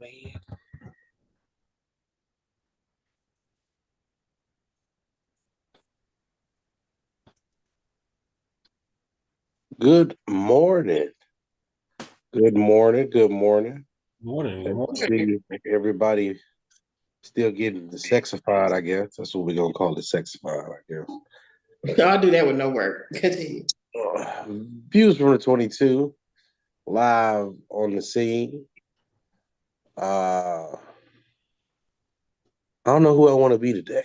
man. Good morning. Good morning. Good morning. Morning, good Good to morning. see everybody still getting the sexified, I guess. That's what we're gonna call it, sexified, I guess. I'll do that with no work. Continue. Views from the 22, live on the scene. I don't know who I want to be today.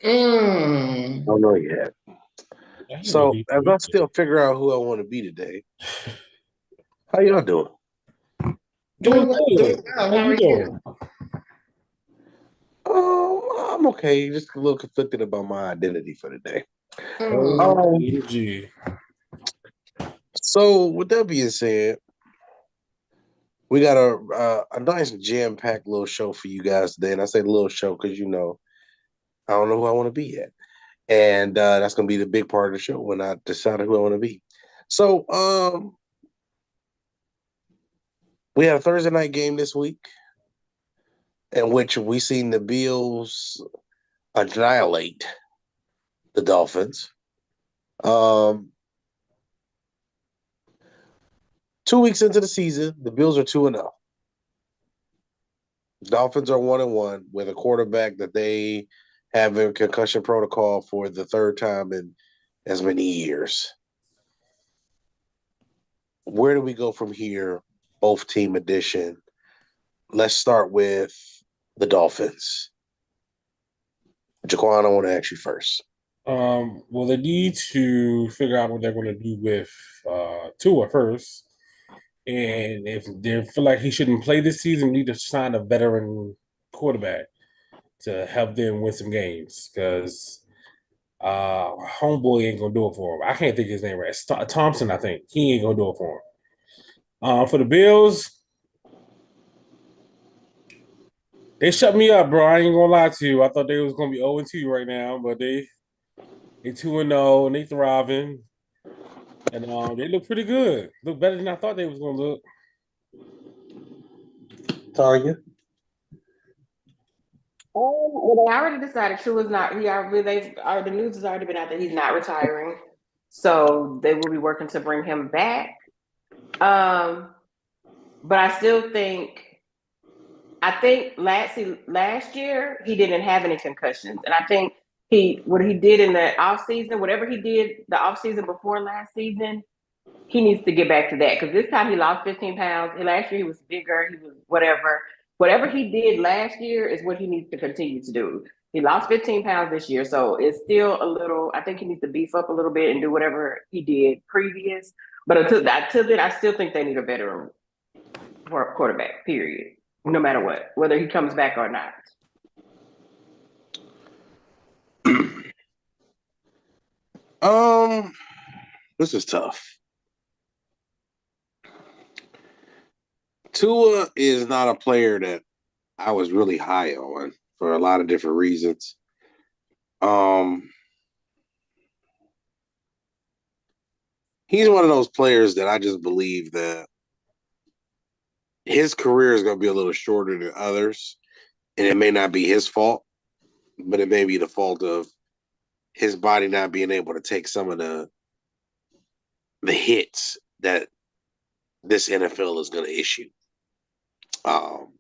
I Mm. don't know yet. I know So who as I still figure out who I want to be today, how y'all doing? doing Doing well, good. doing well. How How are you you? doing? I'm okay. Just a little conflicted about my identity for today. Mm. Um, OMG. so with that being said, we got a nice jam packed little show for you guys today, and I say little show because I don't know who I want to be yet, and that's gonna be the big part of the show when I decide who I want to be. So we had a Thursday night game this week in which we seen the Bills annihilate the Dolphins. Um, 2 weeks into the season, the Bills are 2-0. Dolphins are 1-1 with a quarterback that they have in concussion protocol for the third time in as many years. Where do we go from here? Both team edition. Let's start with the Dolphins. Jaquan, I want to ask you first. Well, they need to figure out what they're going to do with Tua first, and if they feel like he shouldn't play this season, need to sign a veteran quarterback to help them win some games because homeboy ain't gonna do it for him. I can't think his name right. It's Thompson, I think he ain't gonna do it for him. For the Bills, they shut me up, bro. I ain't gonna lie to you. I thought they was gonna be 0-2 right now, but they 2-0 and they thriving. And they look pretty good. Look better than I thought they was gonna look. Tanya? Well, they already decided True is not. He already the news has already been out that he's not retiring, so they will be working to bring him back. Um, but I think last year he didn't have any concussions, and I think what he did in the off season, whatever he did the off season before last season, he needs to get back to that because this time he lost 15 pounds. And last year he was bigger. He was whatever. Whatever he did last year is what he needs to continue to do. He lost 15 pounds this year, so it's still a little. I think he needs to beef up a little bit and do whatever he did previous. But until then, I still think they need a veteran for a quarterback. Period. No matter what, whether he comes back or not. um, this is tough. Tua is not a player that I was really high on for a lot of different reasons. Um, he's one of those players that I just believe that his career is going to be a little shorter than others, and it may not be his fault, but it may be the fault of his body not being able to take some of the hits that this NFL is going to issue. Um,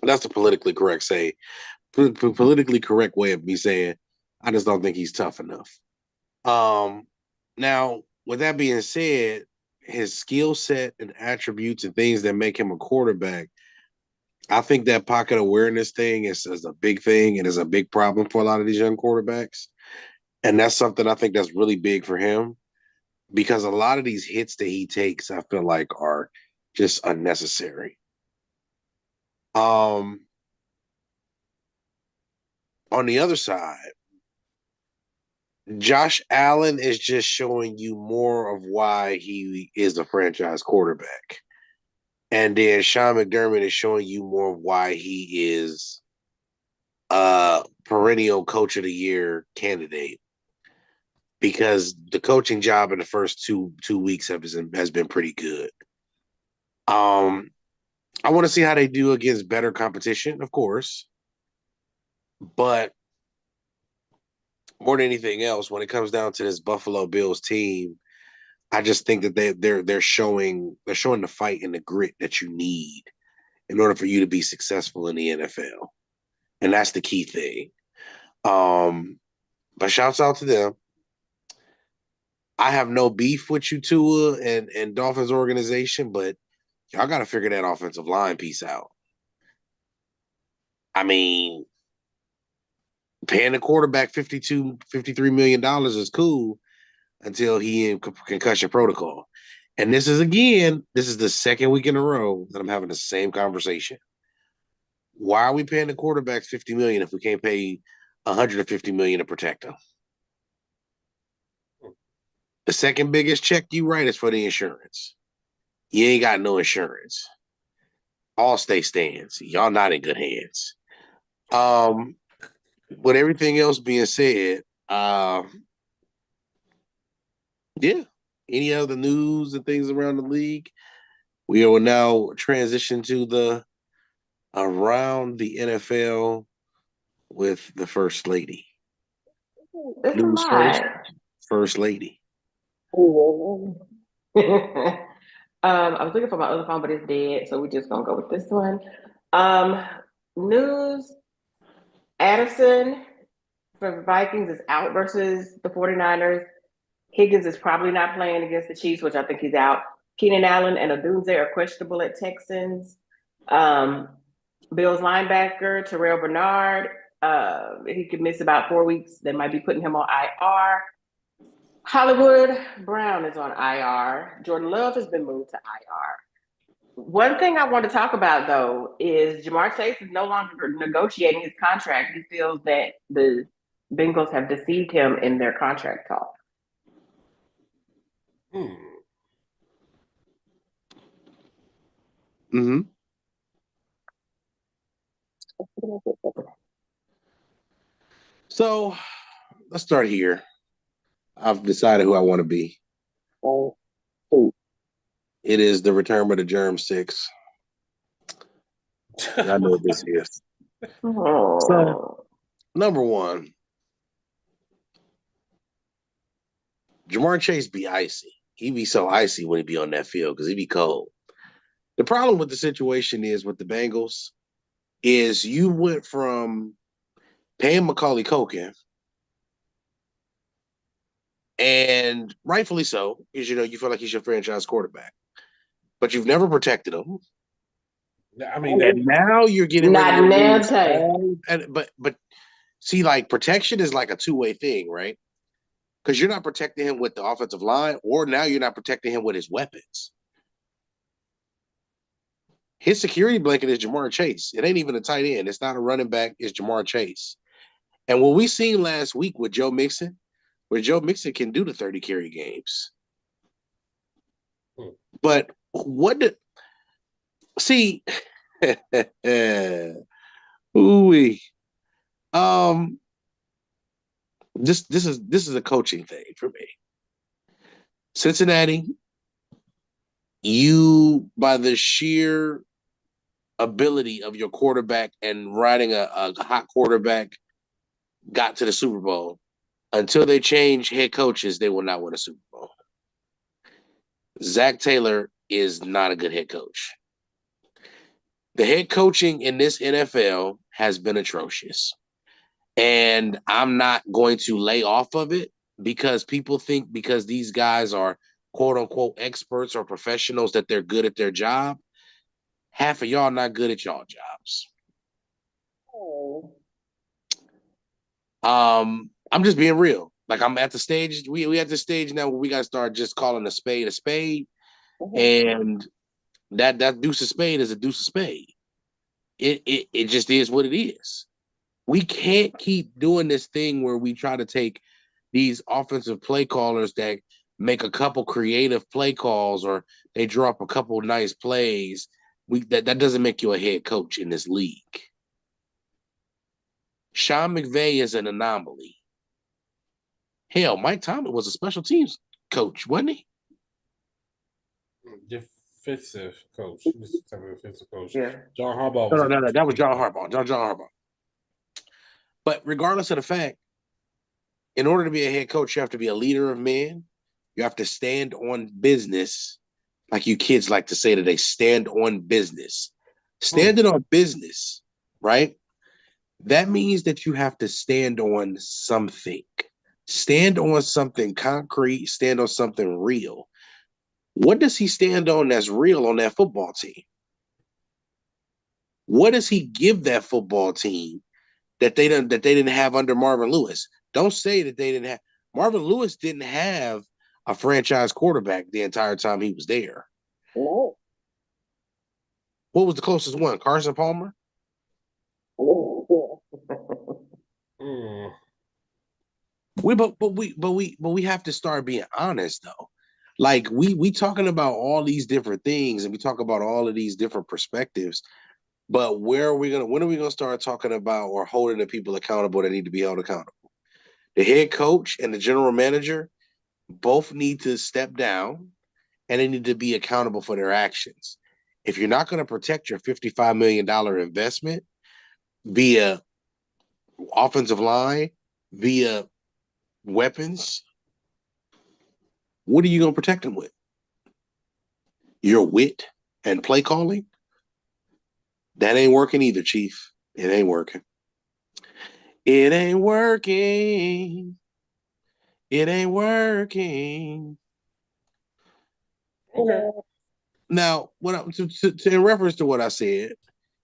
that's the politically correct way of me saying I just don't think he's tough enough. Um, now, with that being said, his skill set and attributes and things that make him a quarterback, I think that pocket awareness thing is a big thing and is a big problem for a lot of these young quarterbacks. And that's something I think that's really big for him because a lot of these hits that he takes, I feel like are just unnecessary. Um, on the other side, Josh Allen is just showing you more of why he is a franchise quarterback. And then Sean McDermott is showing you more of why he is a perennial coach of the year candidate. Because the coaching job in the first two weeks has been pretty good. Um, I want to see how they do against better competition, of course. But more than anything else, when it comes down to this Buffalo Bills team, I just think that they're showing the fight and the grit that you need in order for you to be successful in the NFL. And that's the key thing. But shouts out to them. I have no beef with you, Tua, and Dolphins organization, but y'all got to figure that offensive line piece out. I mean, paying the quarterback $53 million is cool until he in concussion protocol. And this is the second week in a row that I'm having the same conversation. Why are we paying the quarterbacks $50 million if we can't pay $150 million to protect them? The second biggest check you write is for the insurance. You ain't got no insurance. Allstate stands. Y'all not in good hands. With everything else being said, yeah. Any other news and things around the league? We will now transition to the around the NFL with the first lady. It's a News first, lot. first lady. I was looking for my other phone, but it's dead, so we're just gonna go with this one. News: Addison for Vikings is out versus the 49ers. Higgins is probably not playing against the Chiefs, which I think he's out. Keenan Allen and Odunze are questionable at Texans. Bills linebacker Terrell Bernard, he could miss about 4 weeks. They might be putting him on IR. Hollywood Brown is on IR. Jordan Love has been moved to IR. One thing I want to talk about, though, is Ja'Marr Chase is no longer negotiating his contract. He feels that the Bengals have deceived him in their contract talk. Mm-hmm. So let's start here. I've decided who I want to be. It is the return of the Germ 6. I know what this is. So, number one, Ja'Marr Chase be icy. He be so icy when he be on that field because he be cold. The problem with the situation is with the Bengals is you went from paying Macaulay Culkin, and rightfully so, because you feel like he's your franchise quarterback, but you've never protected him. I mean, and now you're getting Not ready to now, lose all, but see, like protection is like a two-way thing, right? Because you're not protecting him with the offensive line, or now you're not protecting him with his weapons. His security blanket is Ja'Marr Chase. It ain't even a tight end. It's not a running back. It's Ja'Marr Chase. And what we seen last week with Joe Mixon, where Joe Mixon can do the 30 carry games. But what did see? Ooh-wee. This is a coaching thing for me. Cincinnati, you by the sheer ability of your quarterback and riding a hot quarterback got to the Super Bowl. Until they change head coaches, they will not win a Super Bowl. Zach Taylor is not a good head coach. The head coaching in this NFL has been atrocious. And I'm not going to lay off of it because people think because these guys are quote unquote experts or professionals that they're good at their job. Half of y'all not good at y'all jobs. I'm just being real. Like I'm at the stage, we at the stage now where we gotta start just calling a spade, and that deuce of spade is a deuce of spade. It just is what it is. We can't keep doing this thing where we try to take these offensive play callers that make a couple creative play calls or they draw up a couple nice plays. That doesn't make you a head coach in this league. Sean McVay is an anomaly. Hell, Mike Tomlin was a special teams coach, wasn't he? defensive coach. He was the defensive coach. Yeah. John Harbaugh was No. That was John Harbaugh. John Harbaugh. But regardless of the fact, in order to be a head coach, you have to be a leader of men. You have to stand on business, like you kids like to say today. Stand on business. Standing on business, right? That means that you have to stand on something. Stand on something concrete. Stand on something real. What does he stand on that's real on that football team? What does he give that football team that they didn't have under Marvin Lewis? Don't say that they didn't have. Marvin Lewis didn't have a franchise quarterback the entire time he was there. No. What was the closest one? Carson Palmer? Mm. We have to start being honest though. Like we talking about all these different things and we talk about all of these different perspectives, but when are we gonna start talking about or holding the people accountable that need to be held accountable? The head coach and the general manager both need to step down and they need to be accountable for their actions. If you're not going to protect your $55 million investment via offensive line, via weapons, what are you going to protect them with? Your wit and play calling? That ain't working either, Chief. It ain't working. It ain't working. It ain't working. Okay. Now, in reference to what I said,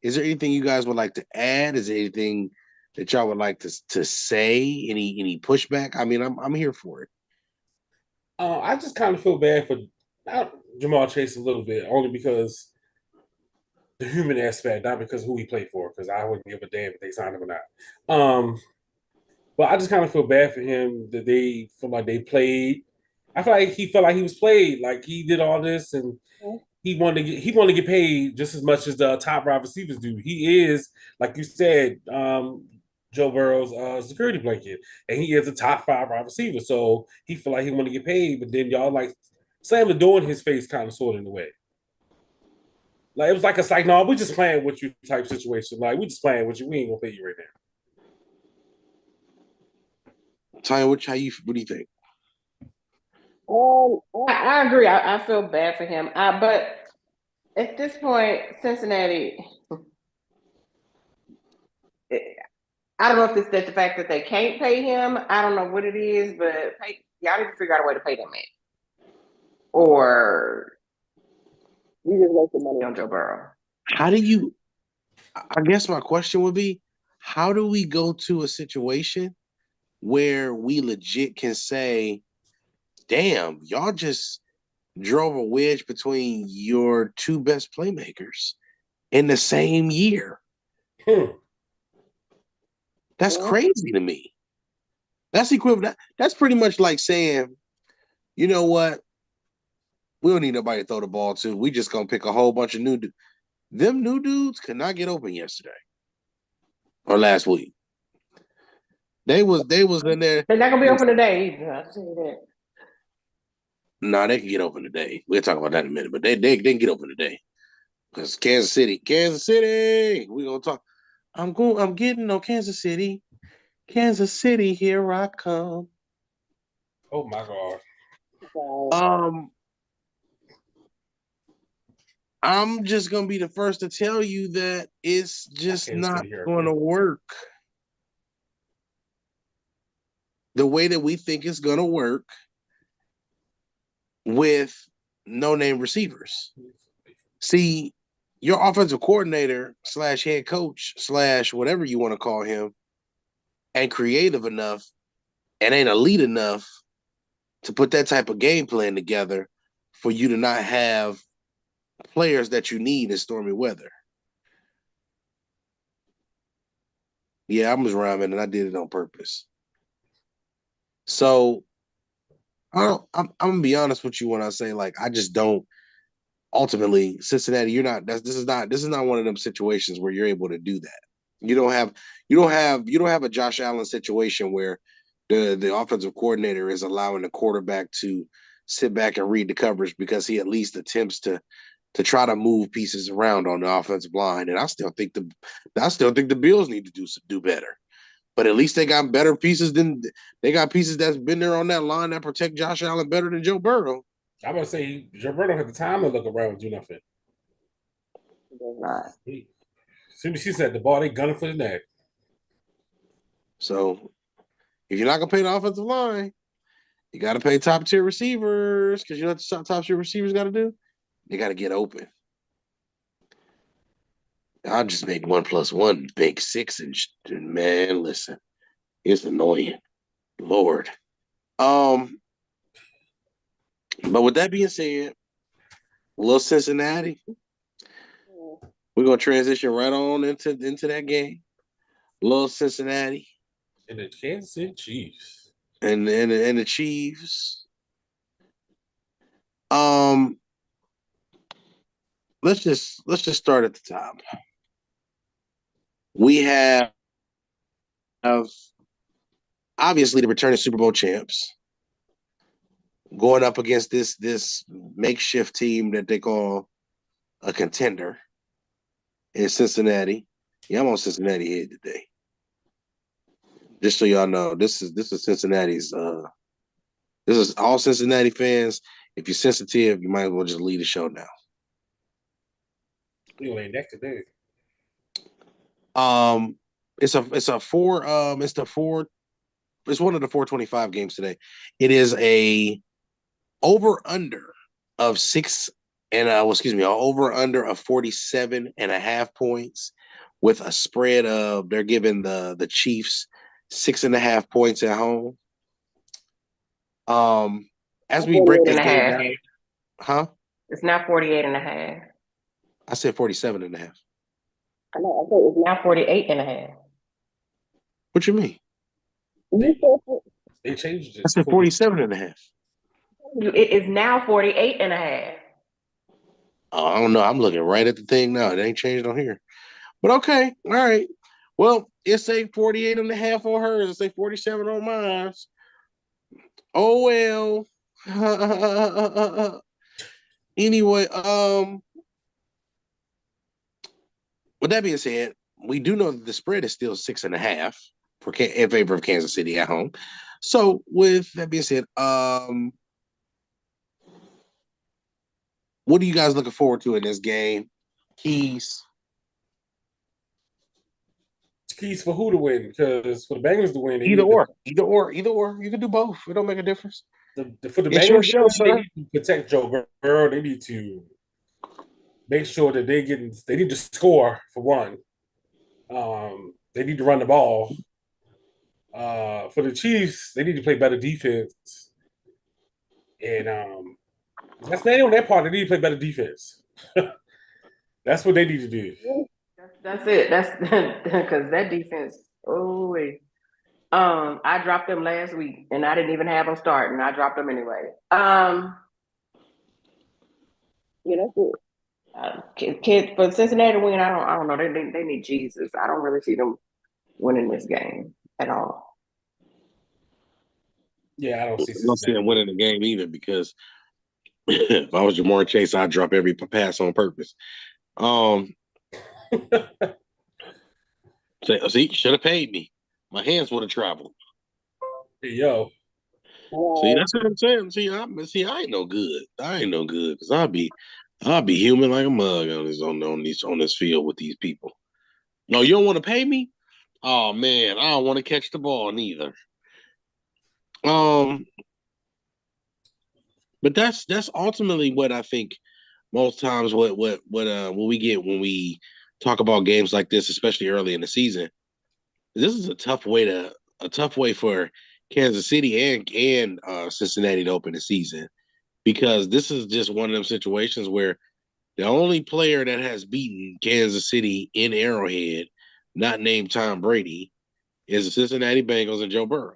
is there anything you guys would like to add? Is there anything that y'all would like to say? Any pushback? I mean, I'm here for it. I just kind of feel bad for Jamal Chase a little bit, only because the human aspect, not because who he played for, because I wouldn't give a damn if they signed him or not. But I just kind of feel bad for him that they feel like they played. I feel like he felt like he was played, like he did all this and he wanted to get paid just as much as the top wide receivers do. He is, like you said, Joe Burrow's security blanket, and he is a top 5 wide receiver. So he feel like he want to get paid, but then y'all like slam the door in his face, kind of sort of in a way. Like it was like a no, we just playing with you type situation. Like we just playing with you. We ain't gonna pay you right now. Tanya, what do you think? I agree. I feel bad for him. But at this point, Cincinnati, I don't know if it's that the fact that they can't pay him. I don't know what it is, but y'all need to figure out a way to pay that man. Or you just waste the money on Joe Burrow. I guess my question would be, how do we go to a situation where we legit can say, damn, y'all just drove a wedge between your two best playmakers in the same year? That's crazy to me. That's equivalent. That's pretty much like saying, you know what? We don't need nobody to throw the ball to. We just gonna pick a whole bunch of new dudes. Them new dudes could not get open yesterday or last week. They was in there. They're not gonna be open today either. I'll tell you that. Nah, they can get open today. We'll talk about that in a minute, but they can get open today. Because Kansas City, we're gonna talk. I'm getting on Kansas City. Kansas City, here I come. Oh my God. I'm just gonna be the first to tell you that it's just not gonna work the way that we think it's gonna work with no-name receivers. See, your offensive coordinator / head coach / whatever you want to call him ain't creative enough and ain't elite enough to put that type of game plan together for you to not have players that you need in stormy weather. Yeah, I was rhyming and I did it on purpose. So I'm gonna be honest with you when I say, like, I just don't. Ultimately, Cincinnati, you're not. This is not one of them situations where you're able to do that. You don't have a Josh Allen situation where the offensive coordinator is allowing the quarterback to sit back and read the coverage because he at least attempts to to try to move pieces around on the offensive line. And I still think the Bills need to do better. But at least they got better pieces than they got pieces that's been there on that line that protect Josh Allen better than Joe Burrow. I'm gonna say Joe Burrow don't have the time to look around and do nothing. He does not. As soon as she said the ball, they gunning for the neck. So if you're not gonna pay the offensive line, you got to pay top tier receivers because you know what the top tier receivers got to do? They got to get open. I'll just make 1 + 1 big 6, and man, listen, it's annoying, Lord. But with that being said, little Cincinnati, we're gonna transition right on into that game. Little Cincinnati And the Kansas City Chiefs. and the Chiefs. Let's just start at the top. We have obviously the returning Super Bowl champs going up against this makeshift team that they call a contender in Cincinnati. Yeah, I'm on Cincinnati head today. Just so y'all know, this is Cincinnati's. This is all Cincinnati fans. If you're sensitive, you might as well just leave the show now. We ain't next today. It's one of the 425 games today. It is a over under of 47.5 points with a spread of they're giving the Chiefs 6.5 points at home. As we break this game down, huh? It's now 48.5. I said 47.5. I know. I thought it's now 48.5. What you mean? They changed it. I said 47.5. It is now 48.5. Oh, I don't know. I'm looking right at the thing now. It ain't changed on here. But okay. All right. Well, it say 48.5 on hers. It say 47 on mine. Oh well. Anyway, with that being said, we do know that the spread is still 6.5 in favor of Kansas City at home. So with that being said, what are you guys looking forward to in this game? Keys for who to win? Because for the Bengals to win, either or. You can do both. It don't make a difference. For the It's your Bengals, show, sir. They need to protect Joe Burrow. They need to make sure that they need to score for one. They need to run the ball. For the Chiefs, they need to play better defense. And that's not on their part. They need to play better defense. That's what they need to do. That's it. That's because that defense. Oh wait. I dropped them last week, and I didn't even have them start, and I dropped them anyway. Yeah, that's it. Kids for Cincinnati win. I don't know. They need Jesus. I don't really see them winning this game at all. Yeah, I don't see. I don't see them winning the game either because if I was Jamar Chase, I'd drop every pass on purpose. See, should have paid me. My hands would have traveled. Hey, yo. See, that's what I'm saying. See, I ain't no good. I ain't no good because I'll be human like a mug on this field with these people. No, you don't want to pay me? Oh man, I don't want to catch the ball neither. But that's ultimately what I think most times what we get when we talk about games like this, especially early in the season. This is a tough way for Kansas City and Cincinnati to open the season because this is just one of them situations where the only player that has beaten Kansas City in Arrowhead, not named Tom Brady, is the Cincinnati Bengals and Joe Burrow.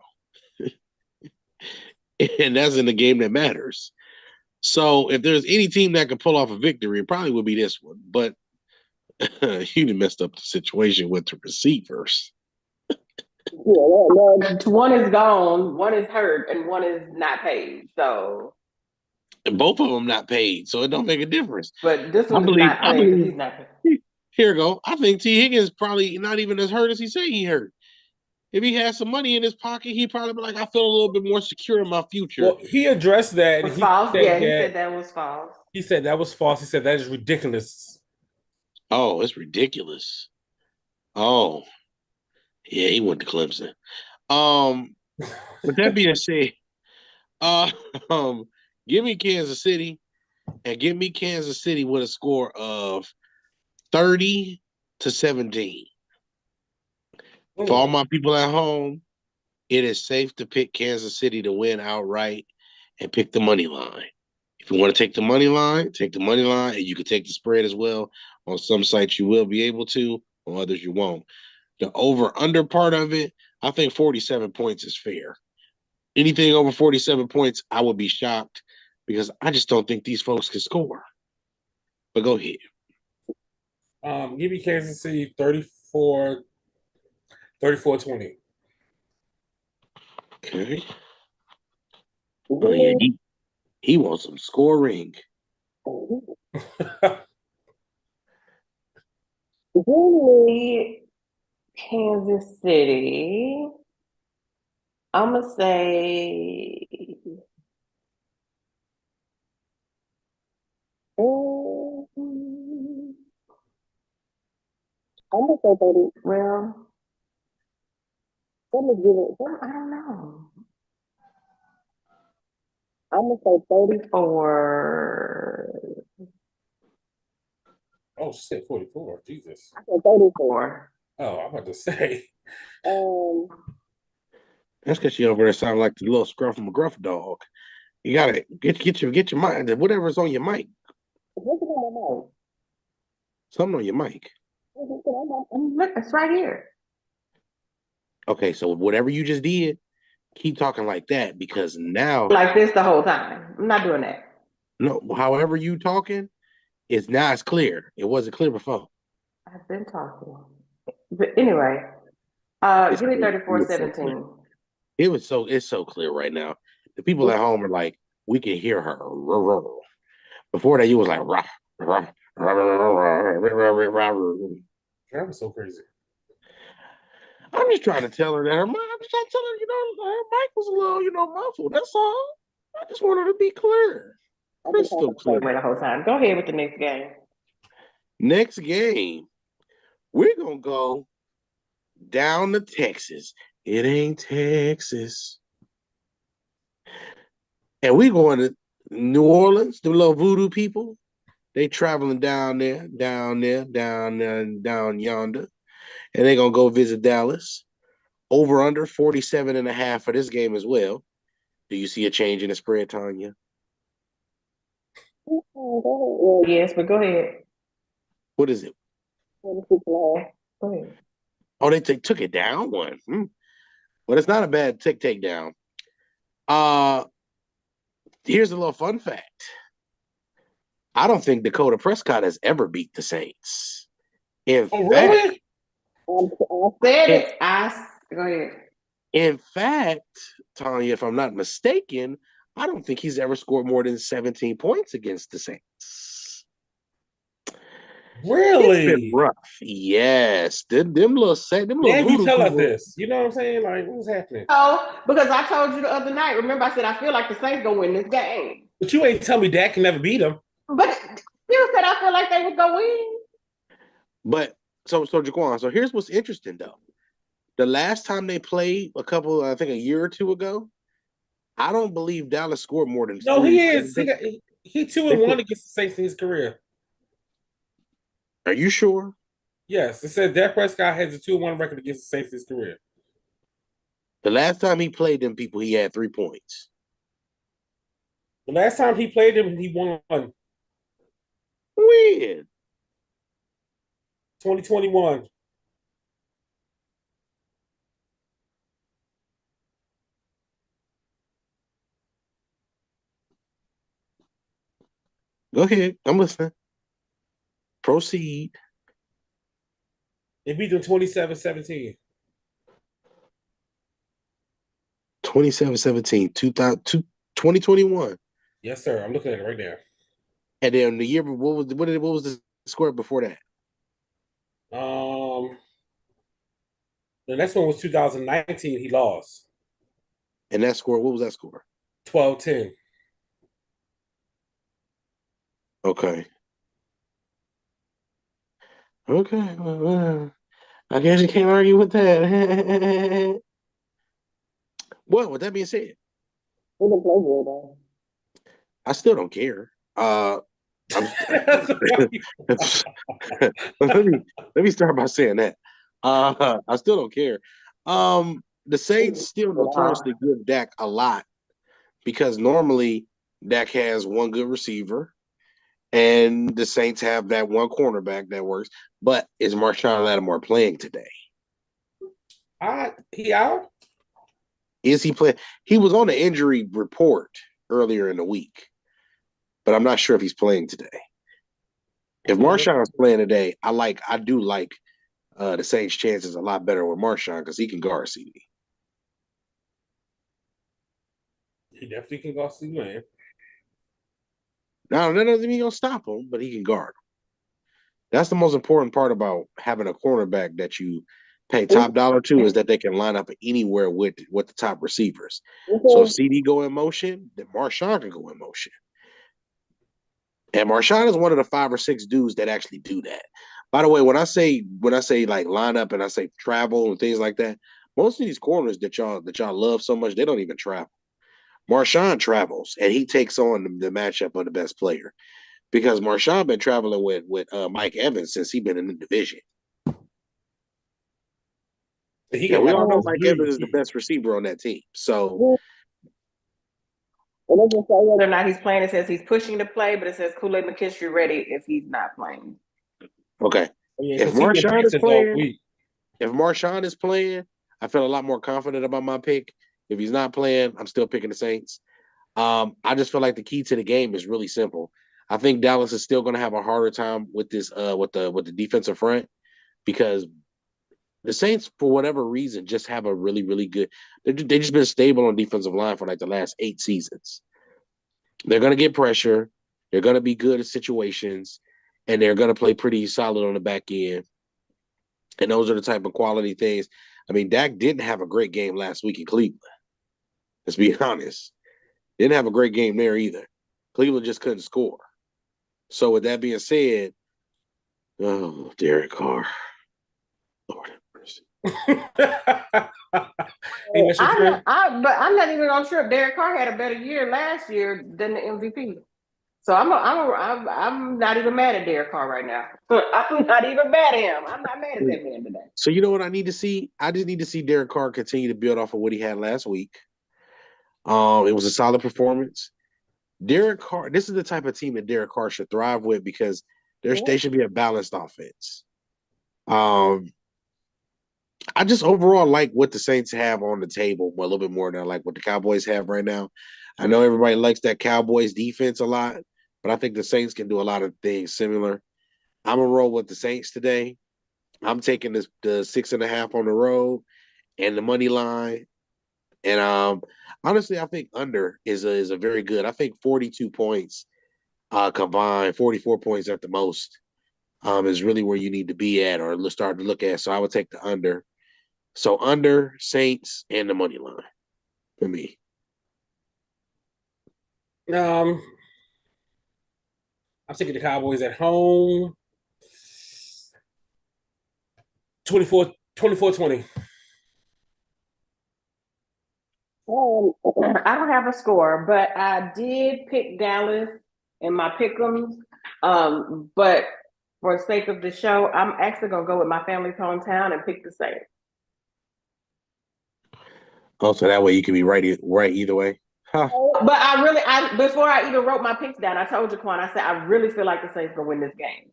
And that's in the game that matters. So if there's any team that could pull off a victory, it probably would be this one. But you messed up the situation with the receivers. Yeah, one is gone, one is hurt, and one is not paid. So And both of them not paid, so it don't make a difference. But this I one is believe. not I playing because believe. he's not playing. Here we go. I think T. Higgins probably not even as hurt as he say he hurt. If he had some money in his pocket, he probably be like, I feel a little bit more secure in my future. Well, he addressed that, and Was false? said Yeah, he that said that was false. he said that was false. He said that is ridiculous. Oh, it's ridiculous. Oh, yeah, he went to Clemson. With that being said, uh, um, give me Kansas City, and give me Kansas City with a score of 30-17. For all my people at home, it is safe to pick Kansas City to win outright and pick the money line. If you want to take the money line, take the money line, and you can take the spread as well. On some sites, you will be able to, on others, you won't. The over-under part of it, I think 47 points is fair. Anything over 47 points, I would be shocked because I just don't think these folks can score. But go ahead. Give me Kansas City 34-20. Okay. Oh, yeah, he wants some scoring. Really, Kansas City. I'm gonna say. I'm gonna say 30. Well, let me give it. I don't know. I'm gonna say 34. Oh shit, 44. Jesus. I said 34. Oh, I'm about to say. That's because she over there sound like the little Scruff McGruff dog. You gotta get your mind, whatever's on your mic. What's on my mic? Something on your mic. Look, it's right here. Okay, so whatever you just did, keep talking like that because now, Like this the whole time. I'm not doing that. no, however you talking, it's clear. It wasn't clear before. I've been talking. But anyway, It's give me clear. 34-17. It's so clear right now. The people at home are like, we can hear her. Before that, you was like, rah, rah, rah, rah, rah, rah, rah. That was so crazy. I'm just trying to tell her that I'm just trying to tell her, her mic was a little, muffled. That's all. I just want her to be clear. Crystal clear. The whole time. Go ahead with the next game. Next game, we're gonna go down to Texas. It ain't Texas. And we're going to New Orleans, the little voodoo people. They traveling down yonder. And they're going to go visit Dallas. Over under 47.5 for this game as well. Do you see a change in the spread, Tanya? Yes, but go ahead. What is it? Go ahead. Oh, they took it down one. Well, it's not a bad takedown. Here's a little fun fact. I don't think Dakota Prescott has ever beat the Saints. Really? Go ahead. In fact, Tanya, if I'm not mistaken, I don't think he's ever scored more than 17 points against the Saints. Really? It's been rough. Yes. Them little You tell us people. this. You know what I'm saying? Like, what's happening? Oh, because I told you the other night. Remember, I said I feel like the Saints gonna win this game. But you ain't tell me Dak can never beat them. But you said I feel like they would go win. But so Jaquan, so here's what's interesting though. The last time they played I think a year or two ago, I don't believe Dallas scored more than No, three. he is. He 2-1 against the Saints in his career. Are you sure? Yes, it said Dak Prescott has a 2-1 record against the Saints in his career. The last time he played them people, he had 3 points. The last time he played them, he won. When? 2021. Go ahead. I'm listening. Proceed. They beat them 27-17. 27-17, 2021. Yes, sir. I'm looking at it right now. And then the year, what was the score before that? Um, the next one was 2019. He lost And that score, what was that score? 12-10. Okay. Okay. Well, I guess you can't argue with that. Well, with that being said, He didn't play good though. I still don't care. I'm let me start by saying that. I still don't care. The Saints still notoriously give Dak a lot because normally Dak has one good receiver, and the Saints have that one cornerback that works. But is Marshawn Lattimore playing today? He out? Is he playing? He was on the injury report earlier in the week, but I'm not sure if he's playing today. If Marshawn's playing today, I do like the Saints' chances a lot better with Marshawn because he can guard CD. He definitely can go see man. Now that doesn't mean he'll stop him, but he can guard him. That's the most important part about having a cornerback that you pay top dollar to is that they can line up anywhere with the top receivers. So if CD go in motion, then Marshawn can go in motion. And Marshawn is one of the 5 or 6 dudes that actually do that. By the way, when I say like line up and I say travel and things like that, most of these corners that y'all love so much, they don't even travel. Marshawn travels and he takes on the matchup of the best player because Marshawn been traveling with Mike Evans since he been in the division. And we all know Mike Evans is the best receiver on that team. So it doesn't say whether or not he's playing. It says he's pushing to play, but it says Kool-Aid McKinstry ready if he's not playing. Okay. If Marshawn is playing, I feel a lot more confident about my pick. If he's not playing, I'm still picking the Saints. I just feel like the key to the game is really simple. I think Dallas is still going to have a harder time with this with the defensive front because the Saints, for whatever reason, just have a really, really good. They just been stable on defensive line for like the last 8 seasons. They're going to get pressure. They're going to be good at situations, and they're going to play pretty solid on the back end. And those are the type of quality things. I mean, Dak didn't have a great game last week in Cleveland. Let's be honest. Didn't have a great game there either. Cleveland just couldn't score. So with that being said, oh, Derek Carr. Lord have mercy. But I'm not even sure if Derek Carr had a better year last year than the MVP. So I'm not even mad at Derek Carr right now. I'm not even mad at him. I'm not mad at that man today. So you know what I need to see? I just need to see Derek Carr continue to build off of what he had last week. It was a solid performance. Derek Carr, this is the type of team that Derek Carr should thrive with because they should be a balanced offense. I just overall like what the Saints have on the table a little bit more than I like what the Cowboys have right now. I know everybody likes that Cowboys defense a lot, but I think the Saints can do a lot of things similar. I'm going to roll with the Saints today. I'm taking the 6.5 on the road and the money line. And honestly, I think under is a very good. I think 42 points combined, 44 points at the most, is really where you need to be at or start to look at. So I would take the under. So under Saints and the money line for me. I'm taking the Cowboys at home. 24-20. I don't have a score, but I did pick Dallas in my pick'ems. But for the sake of the show, I'm actually gonna go with my family's hometown and pick the Saints. Oh, so that way you can be right either way. Huh. But before I even wrote my picks down, I told you, Quan, I said I really feel like the Saints gonna win this game.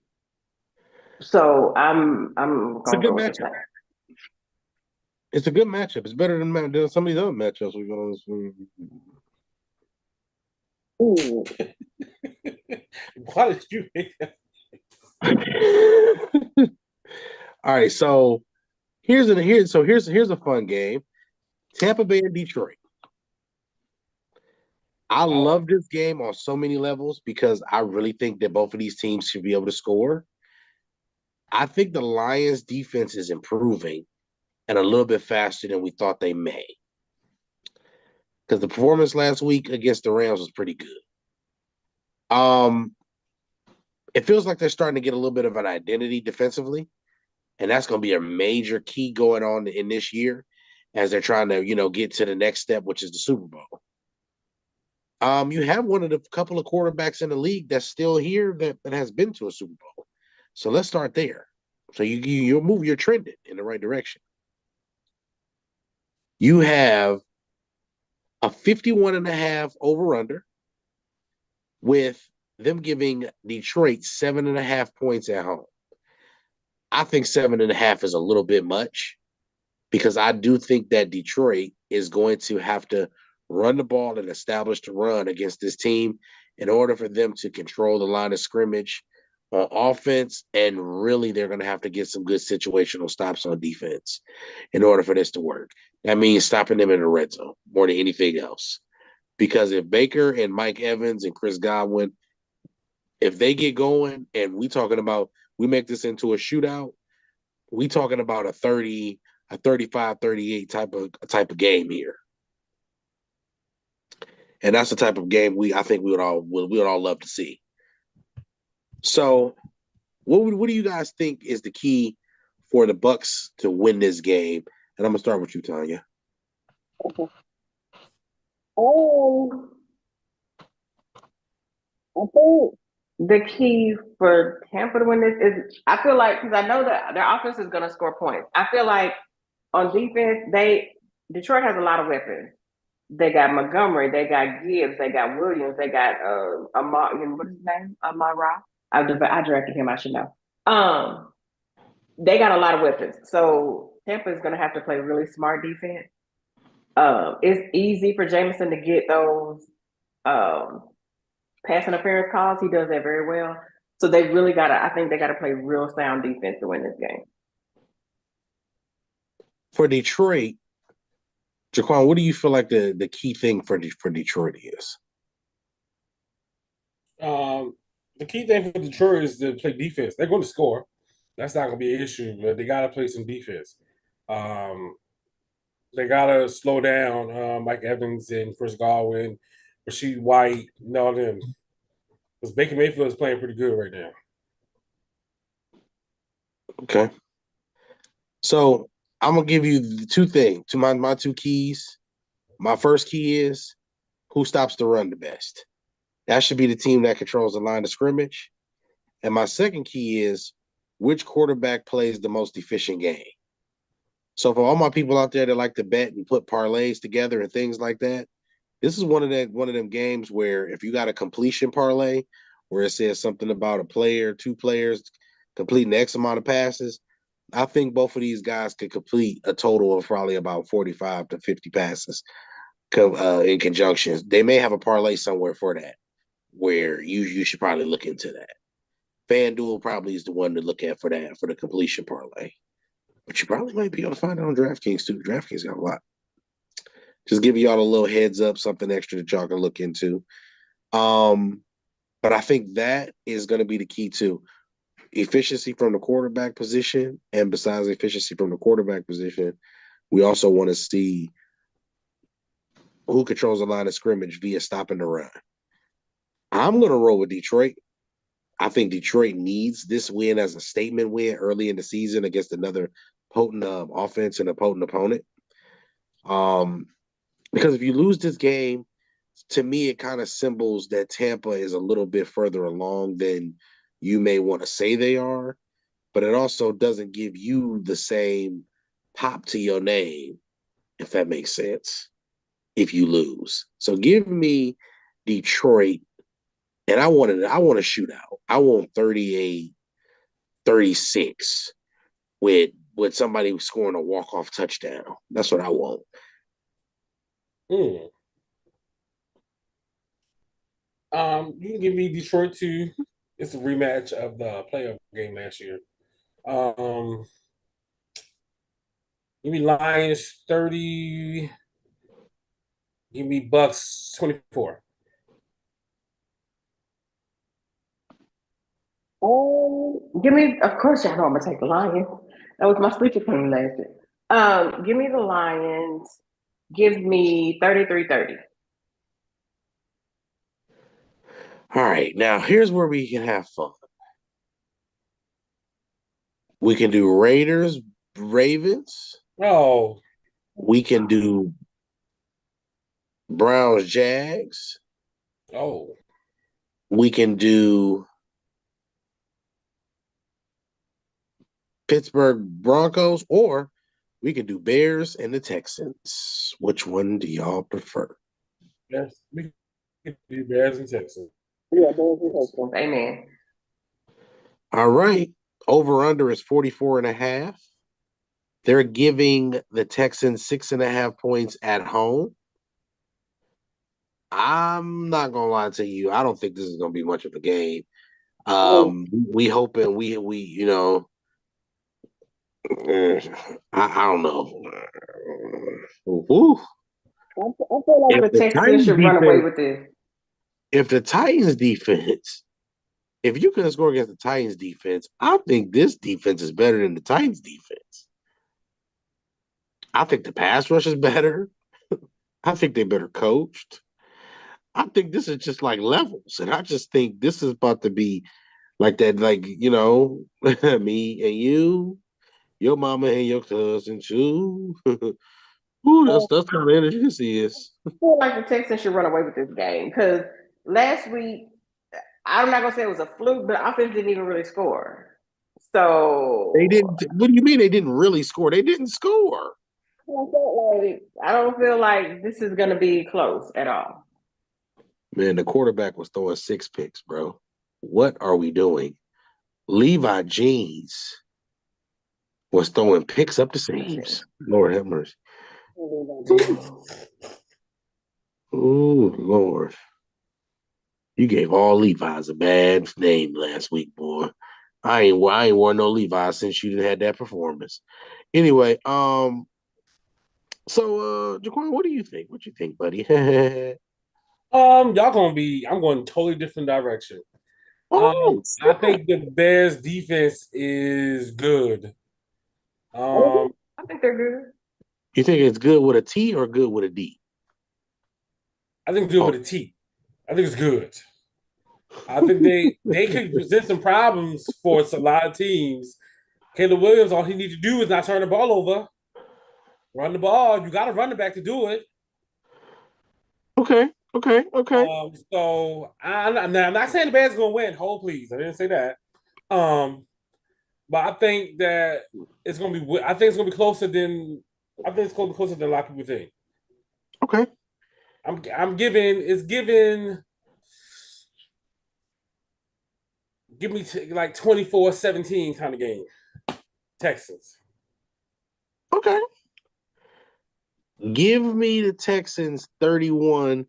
So I'm gonna go with the Saints. It's a good matchup. It's better than some of these other matchups we've been on this week. Why did you make that? All right, so here's a fun game. Tampa Bay and Detroit. I love this game on so many levels because I really think that both of these teams should be able to score. I think the Lions defense is improving and a little bit faster than we thought they may. Because the performance last week against the Rams was pretty good. It feels like they're starting to get a little bit of an identity defensively, and that's going to be a major key going on in this year as they're trying to, get to the next step, which is the Super Bowl. You have one of the couple of quarterbacks in the league that's still here that has been to a Super Bowl. So let's start there. So you'll move your trend in the right direction. You have a 51.5 over-under with them giving Detroit 7.5 points at home. I think 7.5 is a little bit much because I do think that Detroit is going to have to run the ball and establish the run against this team in order for them to control the line of scrimmage on offense. And really, they're going to have to get some good situational stops on defense in order for this to work. That means stopping them in the red zone more than anything else. Because if Baker and Mike Evans and Chris Godwin, if they get going and we make this into a shootout, we talking about a 35, 38 type of game here. And that's the type of game I think we would all love to see. So what do you guys think is the key for the Bucks to win this game? And I'm gonna start with you, Tanya. Okay. Oh, I think the key for Tampa to win this is I feel like because I know that their offense is going to score points. I feel like on defense, Detroit has a lot of weapons. They got Montgomery, they got Gibbs, they got Williams, they got Amar. What's his name? Amar Ra. I drafted him. I should know. They got a lot of weapons, so Tampa is going to have to play really smart defense. It's easy for Jameson to get those pass interference calls. He does that very well. So they really I think they gotta play real sound defense to win this game. For Detroit, Jaquan, what do you feel like the key thing for Detroit is? The key thing for Detroit is to play defense. They're going to score. That's not going to be an issue, but they got to play some defense. They got to slow down Mike Evans and Chris Godwin, Rashid White, and all them. Because Baker Mayfield is playing pretty good right now. Okay. So I'm gonna give you two things. My two keys. My first key is who stops the run the best. That should be the team that controls the line of scrimmage. And my second key is which quarterback plays the most efficient game. So for all my people out there that like to bet and put parlays together and things like that, this is one of them games where if you got a completion parlay where it says something about a player, two players completing X amount of passes, I think both of these guys could complete a total of probably about 45 to 50 passes in conjunction. They may have a parlay somewhere for that where you should probably look into that. FanDuel probably is the one to look at for that, for the completion parlay. But you probably might be able to find it on DraftKings too. DraftKings got a lot. Just give y'all a little heads up, something extra that y'all can look into. But I think that is going to be the key too. Efficiency from the quarterback position, and besides efficiency from the quarterback position, we also want to see who controls the line of scrimmage via stopping the run. I'm going to roll with Detroit. I think Detroit needs this win as a statement win early in the season against another potent offense and a potent opponent. Because if you lose this game, to me, it kind of symbols that Tampa is a little bit further along than you may want to say they are, but it also doesn't give you the same pop to your name, if that makes sense, if you lose. So give me Detroit, and I want a shootout. I want 38-36 with somebody scoring a walk-off touchdown. That's what I want. You can give me Detroit too. It's a rematch of the playoff game last year. Give me Lions 30. Give me Bucks 24. Give me, of course, y'all know I'm gonna take the Lions. That was my sleeper team last year. Give me the Lions. Give me 33-30. All right, now here's where we can have fun. We can do Raiders, Ravens. Oh, We can do Browns, Jags. oh, We can do Pittsburgh Broncos, or we can do Bears and the Texans. Which one do y'all prefer? yes. We could be Bears and Texans. Yeah, Bears and Texans. Amen. All right. Over under is 44.5. They're giving the Texans 6.5 points at home. I'm not gonna lie to you. I don't think this is gonna be much of a game. We hoping we I don't know. Ooh. I feel like If the the Texans Titans should run away defense, with this. if the Titans defense, if you can score against the Titans defense, I think this defense is better than the Titans defense. I think the pass rush is better. I think they're better coached. I think this is just like levels, and I just think this is about to be like that, like me and you, your mama and your cousin too. Ooh, that's how the energy this is. I feel like the Texans should run away with this game because last week, I'm not gonna say it was a fluke, but offense didn't even really score. So They didn't. What do you mean they didn't really score? They didn't score. I don't feel like this is gonna be close at all. Man, the quarterback was throwing 6 picks, bro. What are we doing? Levi Jeans was throwing picks up the seams. Lord have mercy. Oh, Lord. You gave all Levi's a bad name last week, boy. I ain't worn no Levi's since you didn't had that performance. Anyway, so Jaquan, what do you think? What you think, buddy? Y'all gonna be. I'm going totally different direction. Oh, I snap. think the Bears defense is good. I think they're good. You think it's good with a T or good with a D? I think good Oh, with a T. I think it's good. I think they could present some problems for a lot of teams. Caleb Williams, all he needs to do is not turn the ball over, run the ball. You got to run it back to do it. okay, okay. I'm not saying the Bears are gonna win. Hold please, I didn't say that. But I think that it's gonna be. I think it's gonna be closer than. I think it's gonna be closer than a lot of people think. Okay. I'm giving. It's giving. Give me like 24-17 kind of game. Texans. Okay. Give me the Texans 31,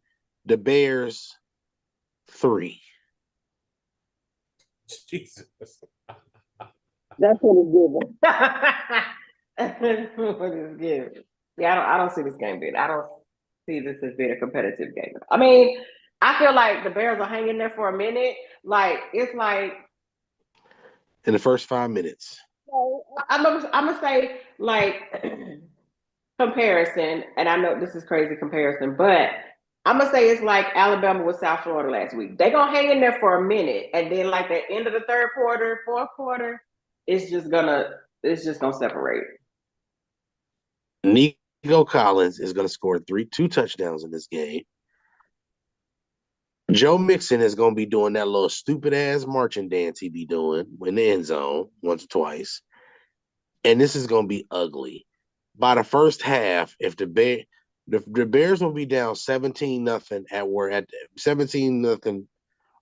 the Bears 3. Jesus. That's what it's given. That's what it's given. Yeah, I don't see this game being. I don't see this as being a competitive game. I mean, I feel like the Bears are hanging there for a minute. Like it's like In the first 5 minutes. I'm gonna say like comparison, and I know this is crazy comparison, but I'm gonna say it's like Alabama with South Florida last week. They're gonna hang in there for a minute, and then like the end of the third quarter, fourth quarter, it's just gonna separate. Nico Collins is going to score 2 touchdowns in this game. Joe Mixon is going to be doing that little stupid ass marching dance he be doing in the end zone once or twice. And this is going to be ugly. By the first half, if the Bears will be down 17-0 at 17-0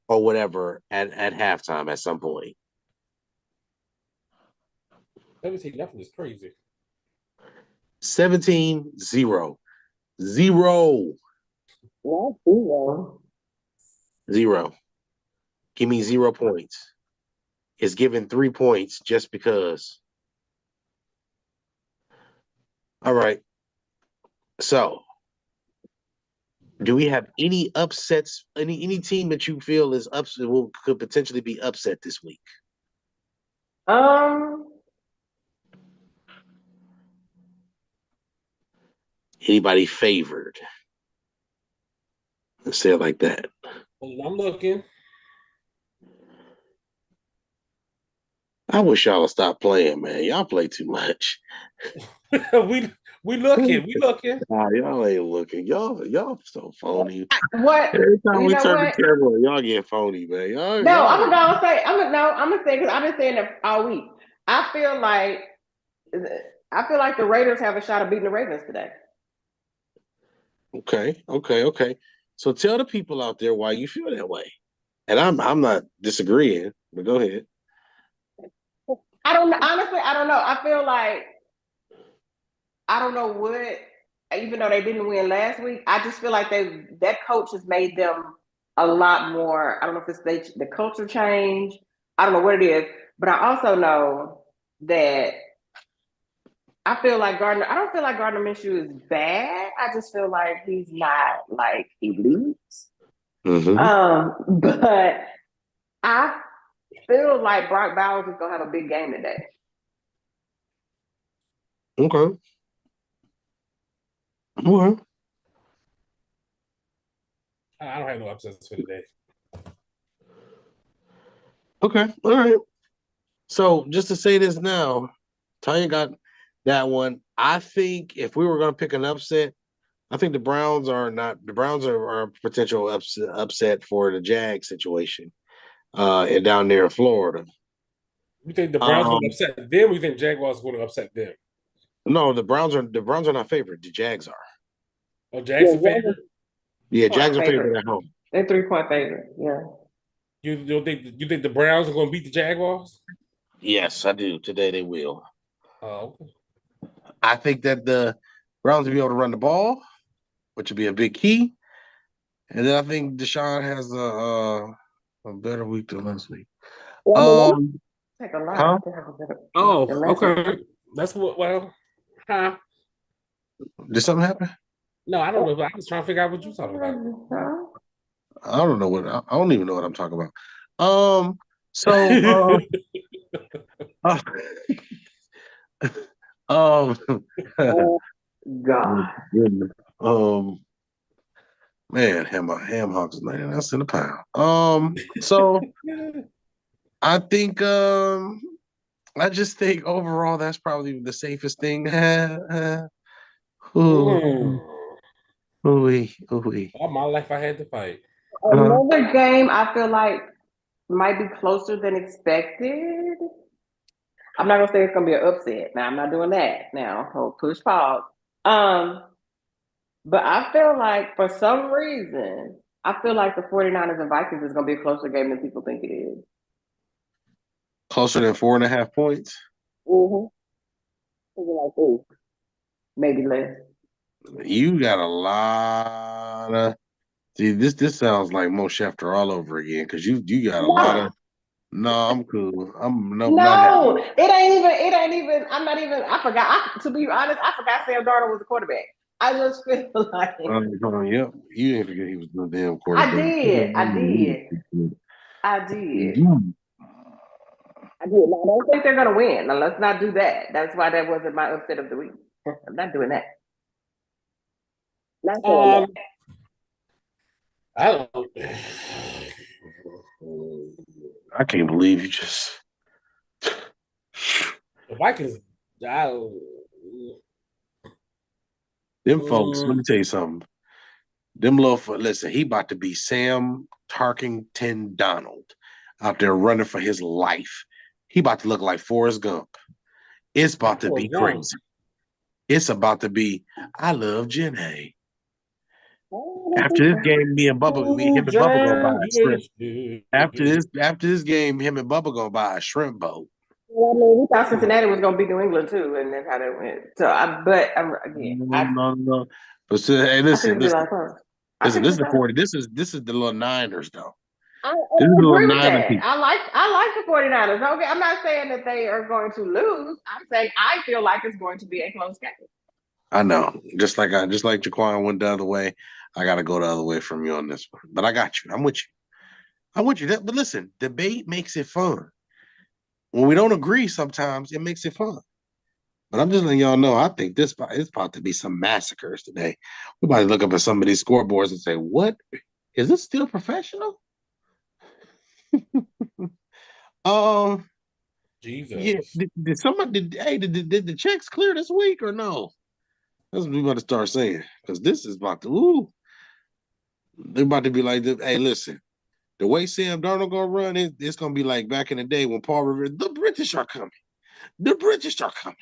or whatever at halftime at some point. 17-0 is crazy. 17-0. 0. Not zero. 0. Give me 0 points. It's given 3 points just because. All right. So, do we have any upsets? Any team that you feel is upset could potentially be upset this week? Um, Anybody favored? Let's say it like that. I'm looking. I wish y'all would stop playing, man. Y'all play too much. we looking. We looking. Nah, y'all ain't looking. Y'all so phony. what? Every time You we know turn the what? camera on, y'all get phony, man. No, Y'all I'm ain't. gonna say. I'm gonna say because I've been saying it all week. I feel like the Raiders have a shot of beating the Ravens today. Okay. So tell the people out there why you feel that way. And I'm not disagreeing, but go ahead. I don't honestly. I don't know. I feel like I don't know what. Even though they didn't win last week, I just feel like that coach has made them a lot more. I don't know if it's the culture change. I don't know what it is, but I also know that I feel like Gardner. I don't feel like Gardner Minshew is bad. I just feel like he's not like elite. Mm-hmm. But I feel like Brock Bowers is gonna have a big game today. Okay. Okay. I don't have no upsets for today. Okay. All right. So just to say this now, Tanya got that one. I think if we were going to pick an upset, I think the Browns are not. The Browns are a potential upset for the Jag situation, and down there in Florida. You think the Browns going to Um, upset them? Or you think Jaguars going to upset them? no, the Browns are not favored. The Jags are. Oh, Jags a favorite. Yeah, Point Jags are favored favorite. at home. They're 3-point favorite. Yeah. You don't think the Browns are going to beat the Jaguars? Yes, I do. Today they will. Oh, okay. I think that the Browns will be able to run the ball, which would be a big key. And then I think Deshaun has a better week than last week. Take a lot Huh? to have a better. Oh, Unless okay. That's what. Well, huh? Did something happen? No, I don't know. I was trying to figure out what you're talking about. I don't know what I don't even know what I'm talking about. So uh, um Oh God. um man, ham hocks is 99 cents a pound. So I think I just think overall that's probably the safest thing. Ooh, Mm. ooh. All my life I had to fight. Another game I feel like might be closer than expected. I'm not gonna say it's gonna be an upset. Now I'm not doing that. Now hold push pause. Um, but I feel like for some reason, I feel like the 49ers and Vikings is gonna be a closer game than people think it is. Closer than 4.5 points. Mm-hmm. Like, ooh, maybe less. You got a lot of see. This sounds like Mo Schefter all over again because you got a lot of. No, No, I'm cool. I'm nope, not no, happy. it ain't even. It ain't even. I'm not even. I forgot. To be honest, I forgot Sam Darnold was a quarterback. I just feel like Yep, you didn't forget he was the damn I quarterback. did. I did. I did. Mhm. I did. Now, I don't think they're gonna win. Now let's not do that. That's why that wasn't my upset of the week. I'm not doing that. Not doing that. Um, I don't. I can't believe you just. The Vikings. I don't. Them folks. Let me tell you something. Them little. Listen, he about to be Sam Tarkington Donald out there running for his life. He about to look like Forrest Gump. It's about to be crazy. It's about to be. I love Jenny. After this game, him and Bubba gonna buy a shrimp. After this game, him and Bubba gonna buy a shrimp boat. Well, I mean, we thought Cincinnati was going to beat New England too, and that's how that went. So, again, No. But so, hey, I think listen. it'll be like her. I This think is it's the better. 40. This is the little Niners though. I This is the little agree with Niner that. people. I like the 49ers. Okay, I'm not saying that they are going to lose. I'm saying I feel like it's going to be a close game. I know. Just like Jaquan went the other way. I gotta go the other way from you on this one. But I got you. I'm with you. But listen, debate makes it fun. when we don't agree, sometimes it makes it fun. But I'm just letting y'all know, I think it's about to be some massacres today. We might look up at some of these scoreboards and say, "What is this still professional?" Um, yeah. Jesus. Did somebody did the checks clear this week or no? That's what we about to start saying because this is about to. Ooh, they're about to be like, "Hey, listen, the way Sam Darnold gonna run, it's gonna be like back in the day when Paul Revere, the British are coming. The British are coming."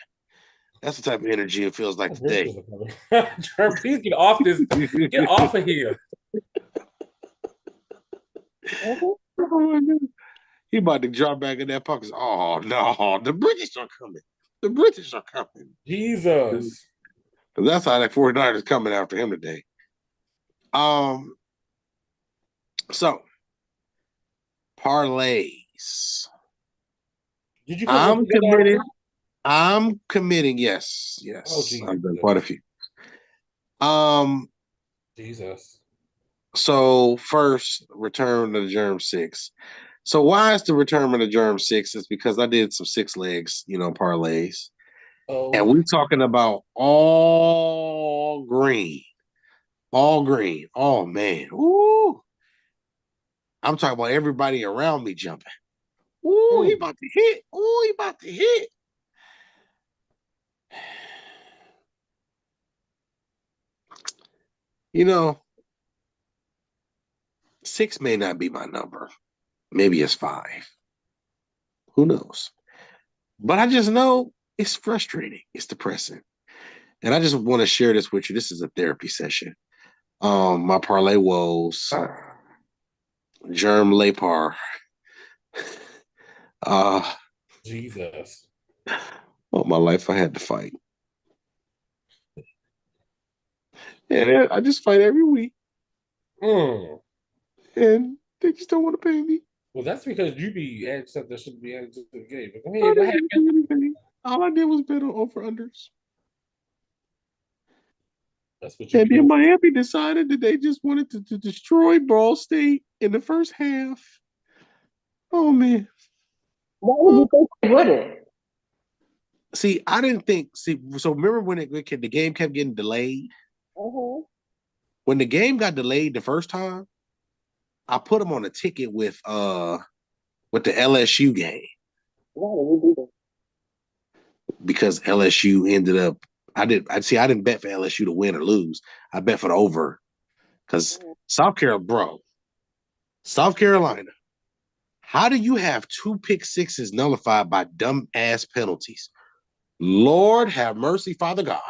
That's the type of energy it feels like today. Jerm, please get off this. Get off of here. Oh my God. He about to drop back in that pocket. Oh no, the British are coming. The British are coming. Jesus. That's how that 49ers is coming after him today. Um, so parlays. Did you put one I'm together committed. already? I'm committing. Yes, Oh, yes. Jesus. I've done quite a few. Um, Jesus. so first, return to the Germ Six. So why is the return of the Germ Six? It's because I did some six legs, parlays. And Oh, we're talking about all green. All green. Oh man. Ooh. I'm talking about everybody around me jumping. Ooh, he mm, about to hit. Ooh, he about to hit. You know, six may not be my number. Maybe it's five. Who knows? But I just know it's frustrating. It's depressing. And I just want to share this with you. This is a therapy session. My parlay woes, Germ Lepar. Uh, Jesus. all my life I had to fight. And I just fight every week. Mm. And they just don't want to pay me. Well, that's because you be adding stuff that shouldn't be added to the game. But go I ahead. What didn't happened? do anything. All I did was bet on over unders. That's what you And be then doing. Miami decided that they just wanted to destroy Ball State in the first half. Oh man. Why would you think they wouldn't? See, I didn't think. See, so remember when the game kept getting delayed? Mm-hmm. When the game got delayed the first time, I put them on a ticket with the LSU game Why would you do because LSU ended up. I didn't bet for LSU to win or lose. I bet for the over because South Carolina. How do you have two pick sixes nullified by dumb ass penalties? Lord have mercy, Father God.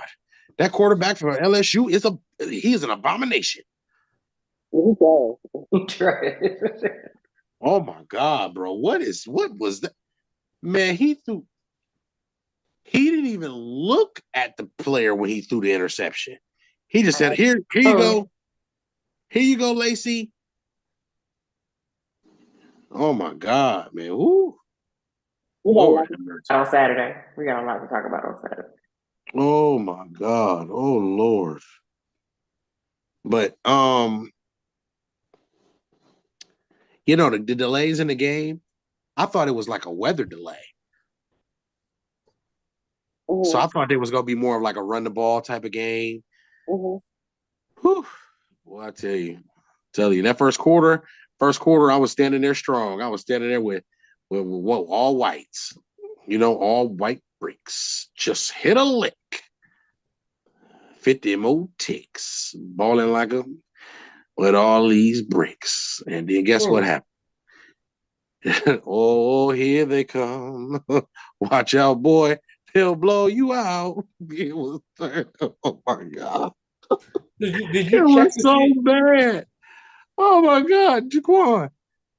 That quarterback from LSU he is an abomination. that? He tried. Oh my God, bro. What was that? Man, he didn't even look at the player when he threw the interception. He just said, here you Oh, go. Here you go, Lacey. Oh my God, man. Ooh, we got a Lord lot have mercy. on Saturday. We got a lot to talk about on Saturday. Oh my God. Oh Lord. But the delays in the game, I thought it was like a weather delay. So Mm-hmm. I thought there was gonna be more of like a run the ball type of game. Mm-hmm. Whew. Well, I tell you, that first quarter, I was standing there strong. I was standing there with all whites, all white bricks. Just hit a lick, 50 more ticks, balling like a with all these bricks. And then guess what Mm. happened? Oh, here they come. Watch out, boy. They'll blow you out. It was, oh my God. Did It you check was to so see? bad. Oh my God, Jaquan.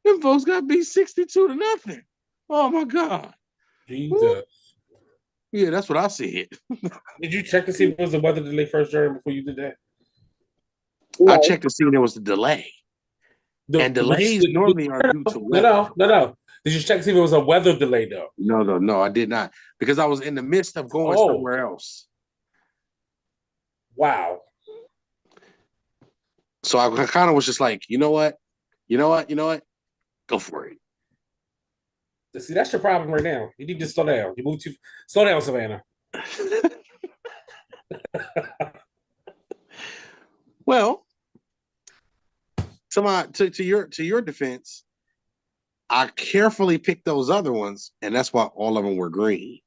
Them folks got beat 62 to nothing. Oh my God. Woo. Jesus. Yeah, that's what I said. Did you check to see if it was the weather delay first, Jerm, before you did that? I No. checked to see there was a delay. And But delays normally are due to weather. no. Did you check to see if it was a weather delay though? No, I did not. Because I was in the midst of going Oh, somewhere else. wow. So I kind of was just like, you know what? Go for it. See, that's your problem right now. You need to slow down. You move too slow down, Savannah. Well, to your defense, I carefully picked those other ones, and that's why all of them were green.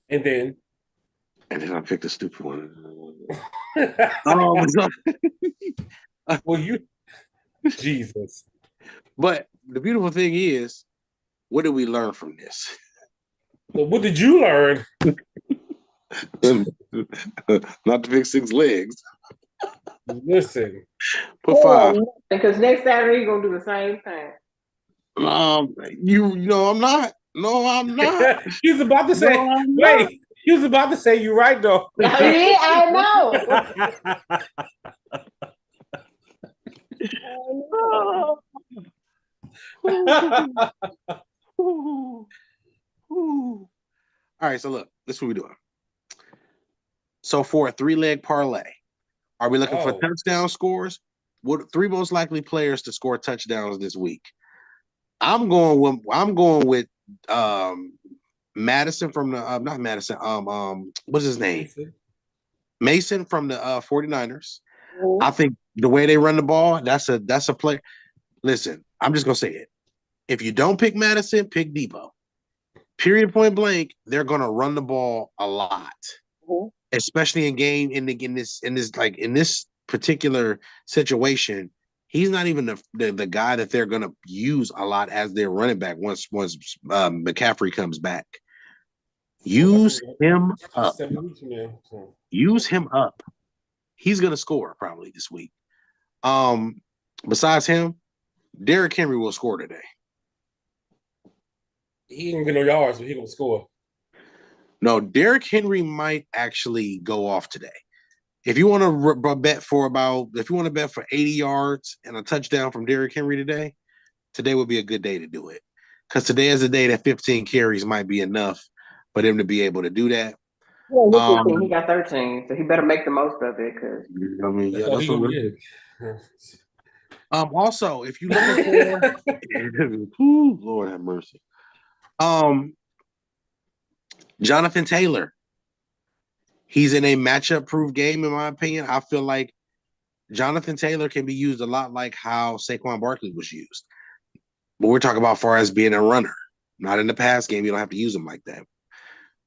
And then And then I picked a stupid one. So- well, you Jesus. but the beautiful thing is, what did we learn from this? What did you learn? Not to pick 6 legs. Listen. Put 5. Because next Saturday you're gonna do the same thing. You know I'm not. No, I'm not. He was about to say, No, I'm not. wait, he was about to say you're right though. Yeah, I know. All right, so look, this is what we're doing. So for a 3-leg parlay, are we looking for touchdown scores? What 3 most likely players to score touchdowns this week? I'm going with Madison from the not Madison, what's his name? Mason from the 49ers. I think the way they run the ball, that's a play. Listen, I'm just gonna say it. If you don't pick Madison, pick Debo. Period, point blank, they're gonna run the ball a lot, especially in this particular situation. He's not even the guy that they're gonna use a lot as their running back once McCaffrey comes back. Use him up. Use him up. He's gonna score probably this week. Besides him, Derrick Henry will score today. He ain't get no yards, but he gonna score. No, Derrick Henry might actually go off today. If you want to bet for 80 yards and a touchdown from Derrick Henry today would be a good day to do it. Because today is a day that 15 carries might be enough for them to be able to do that. He got 13, so he better make the most of it. Because I mean, that's all he gonna get. Also, if you looking for, Lord have mercy. Jonathan Taylor. He's in a matchup-proof game, in my opinion. I feel like Jonathan Taylor can be used a lot like how Saquon Barkley was used. But we're talking about far as being a runner. Not in the pass game. You don't have to use him like that.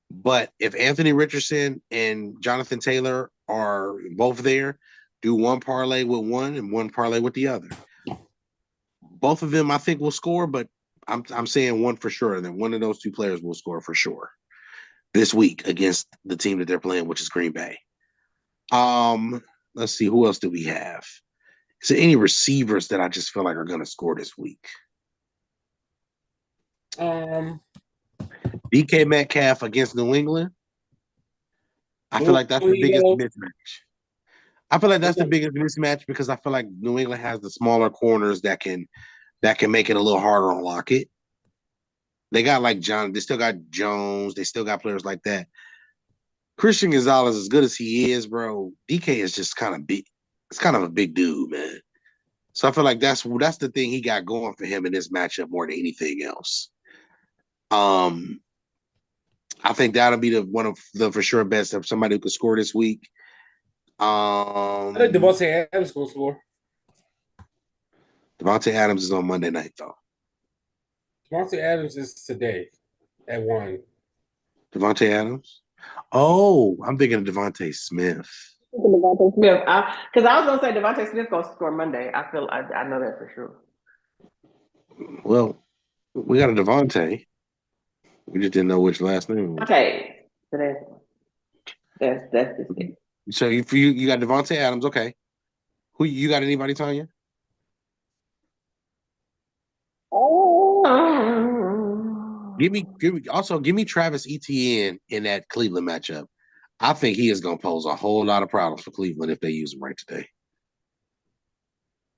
But if Anthony Richardson and Jonathan Taylor are both there, do one parlay with one and one parlay with the other. Both of them, I think, will score, but I'm saying one for sure. And then one of those 2 players will score for sure this week against the team that they're playing, which is Green Bay. Let's see, who else do we have? Is there any receivers that I just feel like are going to score this week? DK Metcalf against New England. I feel like that's the biggest mismatch. I feel like that's the biggest mismatch because I feel like New England has the smaller corners that can make it a little harder on Lockett. They got like they still got Jones, they still got players like that. Christian Gonzalez, as good as he is, bro, DK is just kind of big. It's kind of a big dude, man. So I feel like that's the thing he got going for him in this matchup more than anything else. I think that'll be one of the for sure best of somebody who could score this week. I think Davante Adams will score. Davante Adams is on Monday night, though. Davante Adams is today at 1. Davante Adams? Oh, I'm thinking of Devontae Smith. Devontae Smith, because I was gonna say Devontae Smith gonna score Monday. I know that for sure. Well, we got a Devontae. We just didn't know which last name. Okay, so that's the thing. So you got Devontae Adams, okay? Who you got? Anybody, Tanya? Give me Travis Etienne in that Cleveland matchup. I think he is going to pose a whole lot of problems for Cleveland if they use him right today.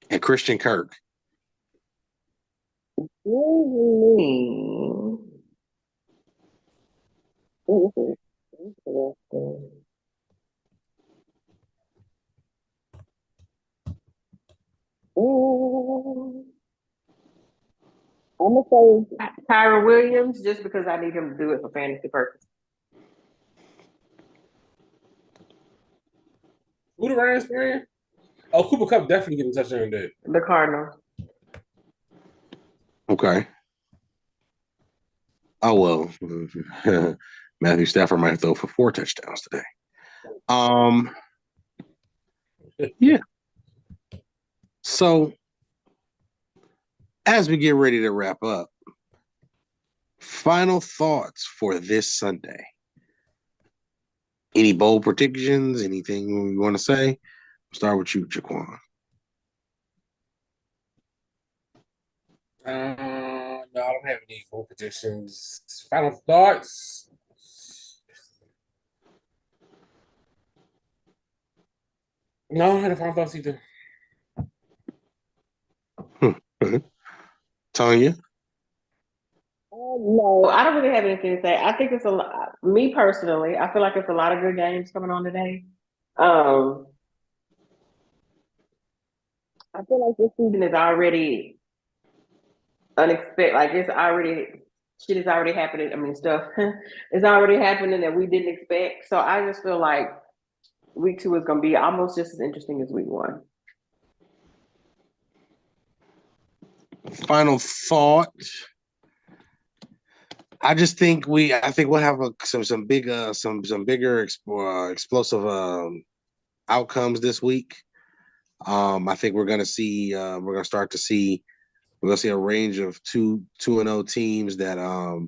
And Christian Kirk. I'm gonna say Tyra Williams just because I need him to do it for fantasy purposes. Who the Rams playing? Oh, Cooper Cup definitely getting a touchdown today. The Cardinals. Okay. Oh well, Matthew Stafford might throw for 4 touchdowns today. Yeah. So as we get ready to wrap up, final thoughts for this Sunday. Any bold predictions? Anything you want to say? Start with you, Jaquan. No, I don't have any goal predictions. Final thoughts. No, I don't have final thoughts either. Tanya? No, I don't really have anything to say. I think it's a lot. Me personally, I feel like it's a lot of good games coming on today. I feel like this season is already unexpected. Like it's already shit is already happening. I mean, stuff is already happening that we didn't expect. So I just feel like week 2 is going to be almost just as interesting as week 1. Final thought. I just think I think we'll have some bigger explosive outcomes this week. I think we're gonna see we're gonna start to see a range of 2-0 teams that are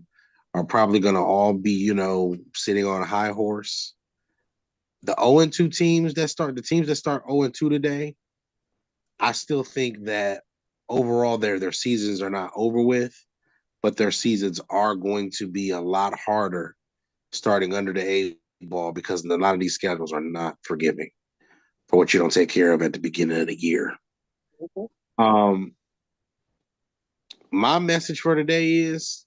probably gonna all be, sitting on a high horse. The 0-2 teams that start 0-2 today, I still think that overall their seasons are not over with, but their seasons are going to be a lot harder starting under the A-ball because a lot of these schedules are not forgiving for what you don't take care of at the beginning of the year. My message for today is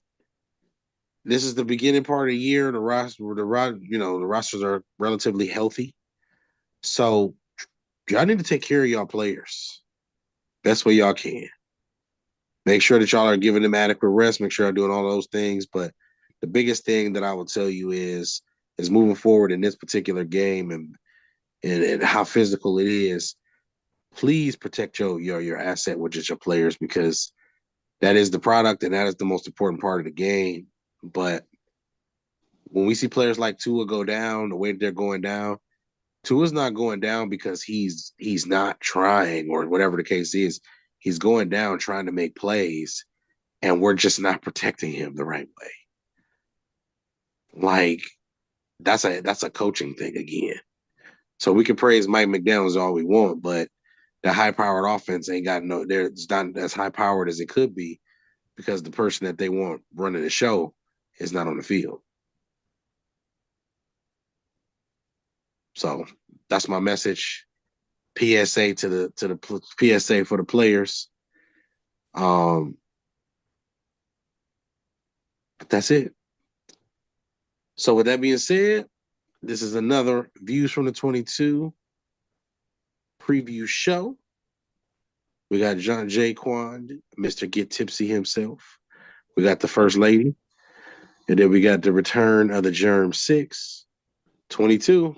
this is the beginning part of the year. The rosters are relatively healthy. So y'all need to take care of y'all players best way y'all can. Make sure that y'all are giving them adequate rest. Make sure you're doing all those things. But the biggest thing that I will tell you is moving forward in this particular game and how physical it is, please protect your asset, which is your players, because that is the product and that is the most important part of the game. But when we see players like Tua go down, the way they're going down, Tua's not going down because he's not trying or whatever the case is. He's going down trying to make plays, and we're just not protecting him the right way. Like that's a coaching thing again. So we can praise Mike McDaniels all we want, but the high-powered offense ain't got it's not as high-powered as it could be because the person that they want running the show is not on the field. So that's my message. PSA to the PSA for the players. But that's it. So with that being said, this is another Views from the 22 preview show. We got John Jaquan, Mr. Get Tipsy himself. We got the First Lady. And then we got the return of the Germ 6, 22.